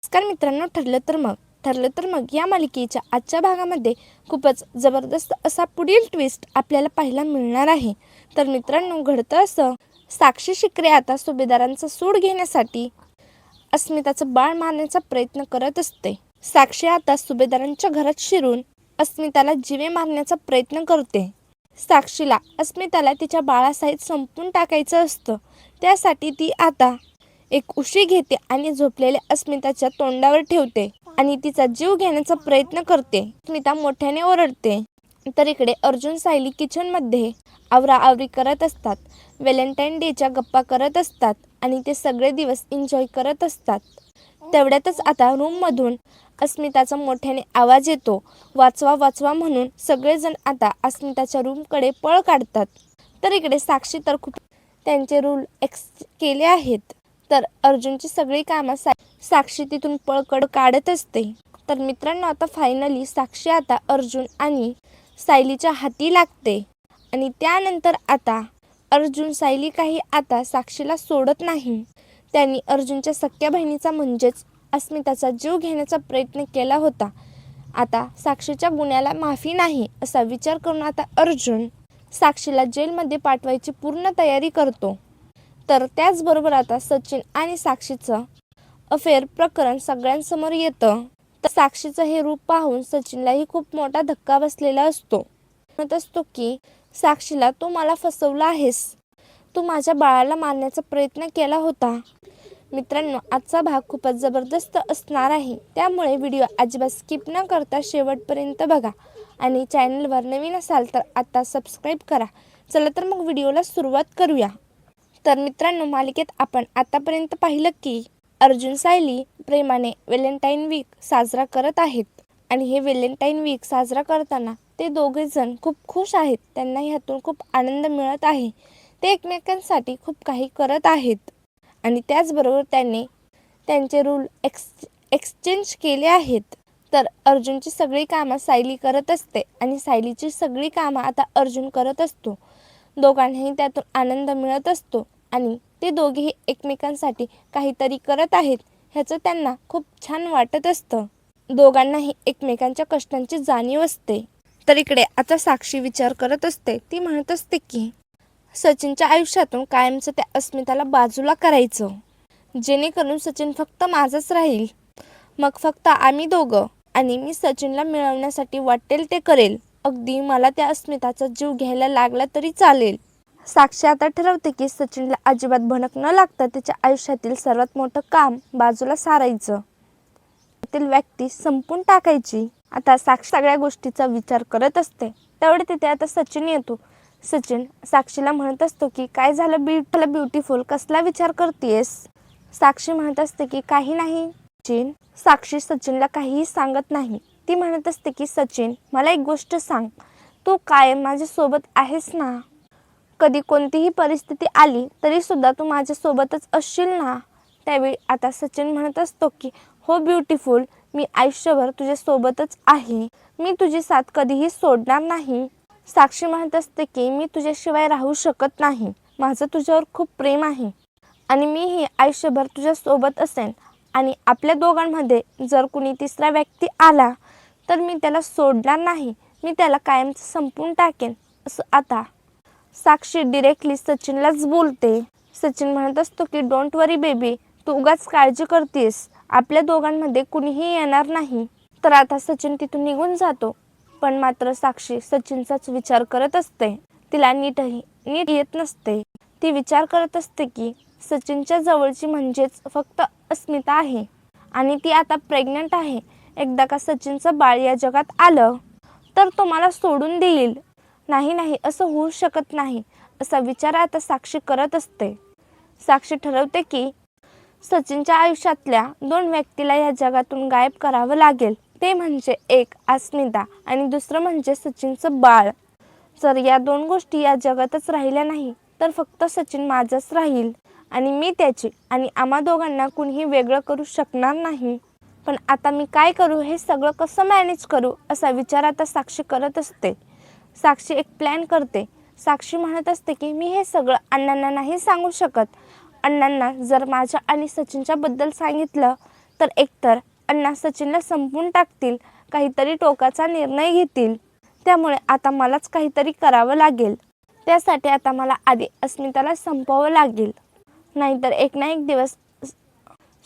नमस्कार मित्रांनो, ठरलं तर मग या मालिकेच्या आजच्या भागामध्ये खूपच जबरदस्त असा पुढील ट्विस्ट आपल्याला पाहायला मिळणार आहे. तर मित्रांनो, घडतं असं, साक्षी शिकरे आता सुभेदारांचा सूड घेण्यासाठी अस्मिताचं बाळ मारण्याचा प्रयत्न करत असते. साक्षी आता सुभेदारांच्या घरात शिरून अस्मिताला जीवे मारण्याचा प्रयत्न करते. साक्षीला अस्मिताला तिच्या बाळासहित संपून टाकायचं असतं. त्यासाठी ती आता एक उशी घेते आणि झोपलेल्या अस्मिताच्या तोंडावर ठेवते आणि तिचा जीव घेण्याचा प्रयत्न करते. अस्मिता मोठ्याने ओरडते. तर इकडे अर्जुन सायली किचनमध्ये आवराआवरी करत असतात. व्हॅलेंटाईन डेच्या गप्पा करत असतात आणि ते सगळे दिवस एन्जॉय करत असतात. तेवढ्यातच आता रूममधून अस्मिताचा मोठ्याने आवाज येतो. वाचवा वाचवा म्हणून सगळेजण आता अस्मिताच्या रूमकडे पळ काढतात. तर इकडे साक्षी तर खूप त्यांचे रूल केले आहेत. तर अर्जुनची सगळी कामं साक्षी तिथून पळ काढत असते. तर मित्रांनो, आता फायनली साक्षी आता अर्जुन आणि सायलीच्या हाती लागते आणि त्यानंतर आता अर्जुन सायली काही आता साक्षीला सोडत नाही. त्यांनी अर्जुनच्या सख्या बहिणीचा म्हणजेच अस्मिताचा जीव घेण्याचा प्रयत्न केला होता. आता साक्षीच्या गुन्ह्याला माफी नाही असा विचार करून आता अर्जुन साक्षीला जेलमध्ये पाठवायची पूर्ण तयारी करतो. तर त्याचबरोबर आता सचिन आणि साक्षीचं अफेअर प्रकरण सगळ्यांसमोर येतं. तर साक्षीचं हे रूप पाहून सचिनलाही खूप मोठा धक्का बसलेला असतो. म्हणत असतो की साक्षीला, तू मला फसवलं आहेस, तू माझ्या बाळाला मारण्याचा प्रयत्न केला होता. मित्रांनो, आजचा भाग खूपच जबरदस्त असणार आहे, त्यामुळे व्हिडिओ अजिबात स्किप न करता शेवटपर्यंत बघा आणि चॅनलवर नवीन असाल तर आता सबस्क्राईब करा. चला तर मग व्हिडिओला सुरुवात करूया. तर मित्रांनो, मालिकेत आपण आतापर्यंत पाहिलं की अर्जुन सायली प्रेमाने व्हॅलेंटाईन वीक साजरा करत आहेत आणि हे व्हॅलेंटाईन वीक साजरा करताना ते दोघेजण खूप खुश आहेत. त्यांना ह्यातून खूप आनंद मिळत आहे. ते एकमेकांसाठी खूप काही करत आहेत आणि त्याचबरोबर त्यांनी त्यांचे रूल एक्सचेंज केले आहेत. तर अर्जुनची सगळी कामं सायली करत असते आणि सायलीची सगळी कामं आता अर्जुन करत असतो. दोघांनाही त्यातून आनंद मिळत असतो आणि ते दोघेही एकमेकांसाठी काहीतरी करत आहेत ह्याचं त्यांना खूप छान वाटत असतं. दोघांनाही एकमेकांच्या कष्टांची जाणीव असते. तर इकडे आता साक्षी विचार करत असते. ती म्हणत असते की सचिनच्या आयुष्यातून कायमचं त्या अस्मिताला बाजूला करायचं, जेणेकरून सचिन फक्त माझंच राहील. मग फक्त आम्ही दोघं, आणि मी सचिनला मिळवण्यासाठी वाटेल ते करेल. अगदी मला त्या अस्मिताचा जीव घ्यायला लागला तरी चालेल. साक्षी आता ठरवते की सचिनला अजिबात भनक न लागता त्याच्या आयुष्यातील सर्वात मोठं काम बाजूला सारायचं, त्यातील व्यक्ती संपून टाकायची. आता साक्षी सगळ्या गोष्टीचा विचार करत असते. तेवढे तिथे आता सचिन येतो. सचिन साक्षीला म्हणत असतो की काय झालं ब्युटिफुल, कसला विचार करतेस? साक्षी म्हणत असते की काही नाही. साक्षी सचिनला काहीही सांगत नाही. ती म्हणत असते की सचिन, मला एक गोष्ट सांग, तू कायम माझ्यासोबत आहेस ना? कधी कोणतीही परिस्थिती आली तरी सुद्धा तू माझ्यासोबतच असशील ना? त्यावेळी आता सचिन म्हणत असतो की हो ब्युटिफुल, मी आयुष्यभर तुझ्यासोबतच आहे. मी तुझी साथ कधीही सोडणार नाही. साक्षी म्हणत असते की मी तुझ्याशिवाय राहू शकत नाही. माझं तुझ्यावर खूप प्रेम आहे आणि मीही आयुष्यभर तुझ्यासोबत असेन. आणि आपल्या दोघांमध्ये जर कुणी तिसरा व्यक्ती आला तर मी त्याला सोडणार नाही. मी त्याला कायमचं संपून टाकेन, असं आता साक्षी डिरेक्टली सचिनलाच बोलते. सचिन म्हणत असतो की डोंट वरी बेबी, तू उगाच काळजी करतेस. आपल्या दोघांमध्ये कुणीही येणार नाही. तर आता सचिन तिथून निघून जातो. पण मात्र साक्षी सचिनचाच विचार करत असते. तिला नीट येत नसते. ती विचार करत असते की सचिनच्या जवळची म्हणजेच फक्त अस्मिता आहे आणि ती आता प्रेग्नंट आहे. एकदा का सचिनचं बाळ या जगात आलं तर तो मला सोडून देईल. नाही, असं होऊ शकत नाही, असा विचार आता साक्षी करत असते. साक्षी ठरवते की सचिनच्या आयुष्यातल्या 2 व्यक्तीला या जगातून गायब करावं लागेल. ते म्हणजे एक अस्मिता आणि दुसरं म्हणजे सचिनचं बाळ. जर या 2 गोष्टी या जगातच राहिल्या नाही तर फक्त सचिन माझंच राहील आणि मी त्याची, आणि आम्हा दोघांना कुणीही वेगळं करू शकणार नाही. पण आता मी काय करू, हे सगळं कसं मॅनेज करू, असा विचार आता साक्षी करत असते. साक्षी एक प्लॅन करते. साक्षी म्हणत असते की मी हे सगळं अण्णांना नाही सांगू शकत. अण्णांना जर माझ्या आणि सचिनच्या बद्दल सांगितलं तर एकतर अण्णा सचिनला संपवून टाकतील, काहीतरी टोकाचा निर्णय घेतील. त्यामुळे आता मलाच काहीतरी करावं लागेल. त्यासाठी आता मला आधी अस्मिताला संपवावं लागेल. नाहीतर एक ना एक दिवस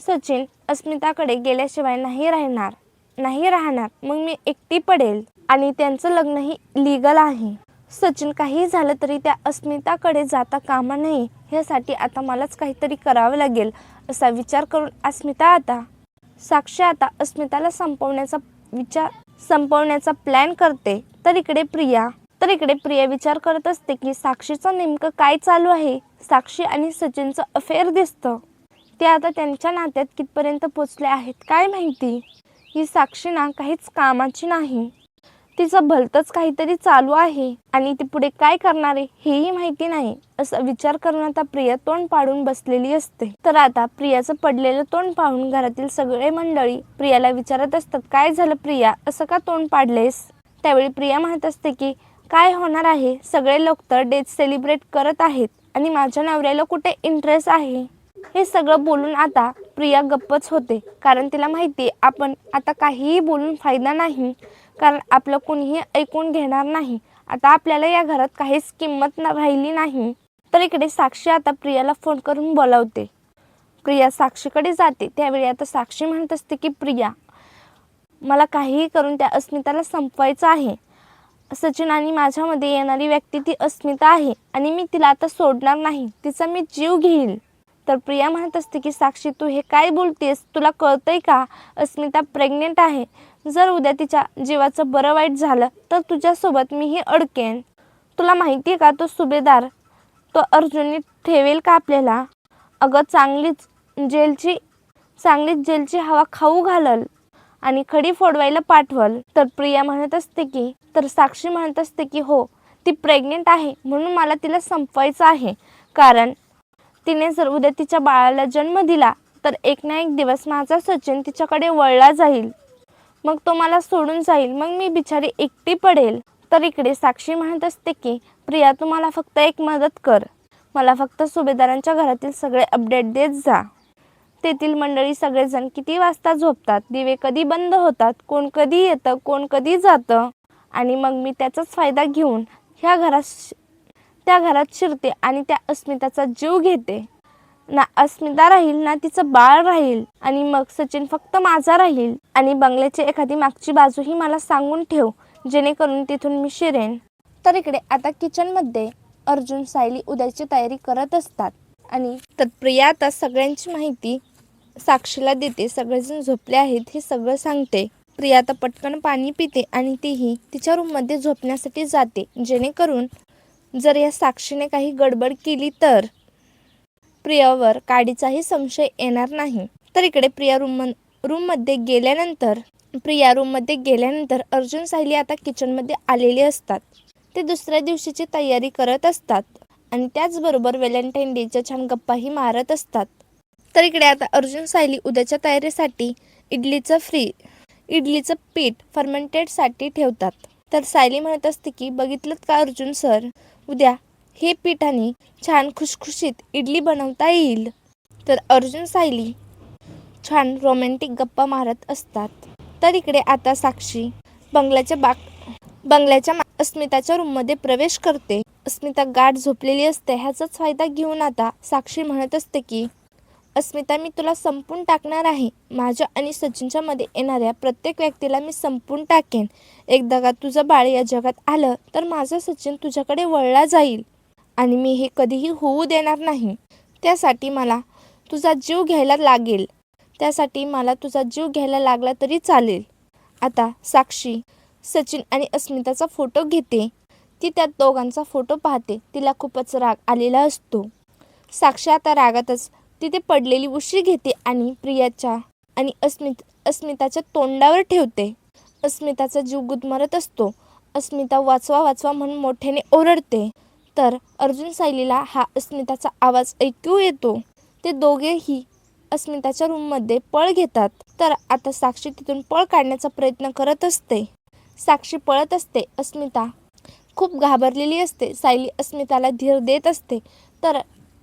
सचिन अस्मिताकडे गेल्याशिवाय नाही राहणार. मग मी एकटी पडेल आणि त्यांचं लग्नही लीगल आहे. सचिन काही झालं तरी त्या अस्मिताकडे जाता कामा नये, ह्यासाठी आता मलाच काहीतरी करावं लागेल असा विचार करून साक्षी आता अस्मिताला संपवण्याचा प्लॅन करते. तर इकडे प्रिया विचार करत असते की साक्षीचं नेमकं काय चालू आहे. साक्षी आणि सचिनचं अफेअर दिसतं. ते आता त्यांच्या नात्यात कितपर्यंत पोचले आहेत काय माहिती. ही साक्षी ना काहीच कामाची नाही. तिचं भलतंच काहीतरी चालू आहे आणि ती पुढे काय करणार आहे हेही माहिती नाही, असा विचार करून आता प्रिया तोंड पाडून बसलेली असते. तर आता प्रियाचं पडलेलं तोंड पाहून घरातील सगळे मंडळी प्रियाला विचारत असतात, काय झालं प्रिया, असं का तोंड पाडलेस. त्यावेळी प्रिया म्हणत असते की काय होणार आहे, सगळे लोक तर डेट सेलिब्रेट करत आहेत आणि माझ्या नवऱ्याला कुठे इंटरेस्ट आहे. हे सगळं बोलून आता प्रिया गप्पच होते, कारण तिला माहिती आपण आता काहीही बोलून फायदा नाही, कारण आपलं कोणीही ऐकून घेणार नाही. आता आपल्याला या घरात काहीच किंमत राहिली नाही. तर इकडे साक्षी आता प्रियाला फोन करून बोलावते. प्रिया साक्षीकडे जाते. त्यावेळी आता साक्षी म्हणत असते की प्रिया, मला काहीही करून त्या अस्मिताला संपवायचं आहे. सचिन आणि माझ्यामध्ये येणारी व्यक्ती ती अस्मिता आहे आणि मी तिला आता सोडणार नाही, तिचा मी जीव घेईल. तर प्रिया म्हणत असते की साक्षी, तू हे काय बोलतेस, तुला कळतंय का, अस्मिता प्रेग्नेंट आहे. जर उद्या तिच्या जीवाचं बरं वाईट झालं तर तुझ्यासोबत मीही अडकेन. तुला माहिती आहे का, तो सुभेदार, तो अर्जुनने ठेवेल का आपल्याला. अगं चांगलीच जेलची हवा खाऊ घालल आणि खडी फोडवायला पाठवल. तर साक्षी म्हणत असते की हो, ती प्रेग्नेंट आहे म्हणून मला तिला संपवायचं आहे, कारण तिने जर उद्या तिच्या बाळाला जन्म दिला तर एक ना एक दिवस माझा सचिन तिच्याकडे वळला जाईल, मग तो मला सोडून जाईल, मग मी बिचारी एकटी पडेल. तर इकडे साक्षी म्हणत असते की प्रिया, तू मला फक्त एक मदत कर, मला फक्त सुभेदारांच्या घरातील सगळे अपडेट देत जा. तेथील मंडळी सगळेजण किती वाजता झोपतात, दिवे कधी बंद होतात, कोण कधी येतं कोण कधी जातं, आणि मग मी त्याचाच फायदा घेऊन त्या घरात शिरते आणि त्या अस्मिताचा जीव घेते. ना अस्मिता राहील ना तिचं बाळ राहील आणि मग सचिन फक्त माझा राहील. आणि बंगल्याची एखादी मागची बाजूही मला सांगून ठेव, जेणेकरून तिथून मी शिरेन. तर इकडे आता किचनमध्ये अर्जुन सायली उद्याची तयारी करत असतात आणि तर प्रिया आता सगळ्यांची माहिती साक्षीला देते. सगळेजण झोपले आहेत हे सगळं सांगते. प्रिया आता पटकन पाणी पिते आणि तीही तिच्या रूममध्ये झोपण्यासाठी जाते, जेणेकरून जर या साक्षीने काही गडबड केली तर प्रियावर काडीचाही संशय येणार नाही. तर इकडे प्रिया रूममध्ये गेल्यानंतर अर्जुन सायली आता किचनमध्ये आलेले असतात. ते दुसऱ्या दिवशीची तयारी करत असतात आणि त्याचबरोबर व्हॅलेंटाईन डेच्या छान गप्पाही मारत असतात. तर इकडे आता अर्जुन सायली उद्याच्या तयारीसाठी इडलीचं पीठ फर्मेंटेडसाठी ठेवतात. तर सायली म्हणत असते की बघितलं का अर्जुन सर, उद्या हे पिठाने छान खुशखुशीत इडली बनवता येईल. तर अर्जुन सायली छान रोमॅन्टिक गप्पा मारत असतात. तर इकडे आता साक्षी बंगल्याच्या अस्मिताच्या रूममध्ये प्रवेश करते. अस्मिता गाढ झोपलेली असते. ह्याचाच फायदा घेऊन आता साक्षी म्हणत असते की अस्मिता, मी तुला संपून टाकणार आहे. माझ्या आणि सचिनच्या मध्ये येणाऱ्या प्रत्येक व्यक्तीला मी संपून टाकेन. एकदा का तुझं बाळ या जगात आलं तर माझा सचिन तुझ्याकडे वळला जाईल आणि मी हे कधीही होऊ देणार नाही. त्यासाठी मला तुझा जीव घ्यायला लागला तरी चालेल. आता साक्षी सचिन आणि अस्मिताचा फोटो घेते. ती त्या दोघांचा फोटो पाहते. तिला खूपच राग आलेला असतो. साक्षी आता रागातच तिथे पडलेली उशी घेते आणि प्रियाच्या आणि अस्मिताच्या तोंडावर ठेवते. अस्मिताचा जीव गुदमरत असतो. अस्मिता वाचवा वाचवा म्हणून मोठ्याने ओरडते. तर अर्जुन सायलीला हा अस्मिताचा आवाज ऐकू येतो. ते दोघेही अस्मिताच्या रूममध्ये पळ घेतात. तर आता साक्षी तिथून पळ काढण्याचा प्रयत्न करत असते. साक्षी पळत असते. अस्मिता खूप घाबरलेली असते. सायली अस्मिताला धीर देत असते. तर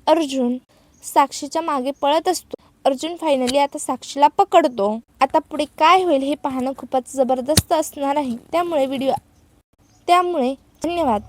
अर्जुन साक्षीच्या मागे पळत असतो अर्जुन फायनली आता साक्षीला पकडतो. आता पुढे काय होईल हे पाहणं खूपच जबरदस्त असणार आहे. त्यामुळे धन्यवाद.